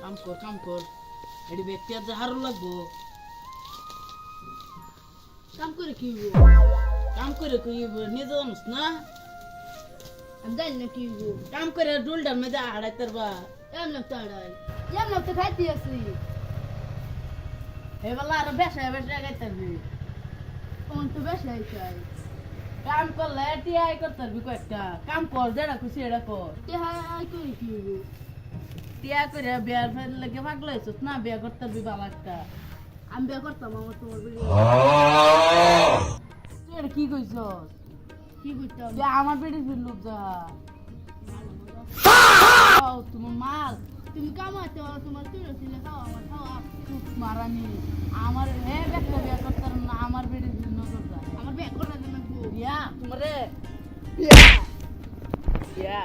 কাম কর এটি ব্যক্তি আর হারু লাগবো কাম করে কি হইব? কাম করে কই নিজে জানিস না আমি জানি না কি হইব। কাম করে ডুলডার মধ্যে আড়াই তারবা এমন তো আড়াই এমন তো খাইতে আছি। এবেলা আর বেসা গাইতে পারবি তখন তো বেশি চাই। কাম করলে টিআই করতে পারবি কয়েকটা কাম কর যেটা খুশি এটা কর হাই করে কি হইব? টিয়া করে বিয়ার ফেলে লেগে ভাগলো হয়েছিস না বিয়া করতে পারবি বাবা একটা আমি বিয়ে করতাম আমার তোমার বেড়ে তুই এটা কি কইছস কি করতাম? যে আমার বেটির ফিরলুক যা তোমার মাল তুমি কামাতে পারো, তোমার তুলে ছিলে খাও, আমার খাওয়া। চুপ মারানি আমার হে একটা বিয়া করতে পারবো না আমার বেটির ফির নজর যা আমার বিয়ে করার জন্য বিয়া তোমারে বিয়া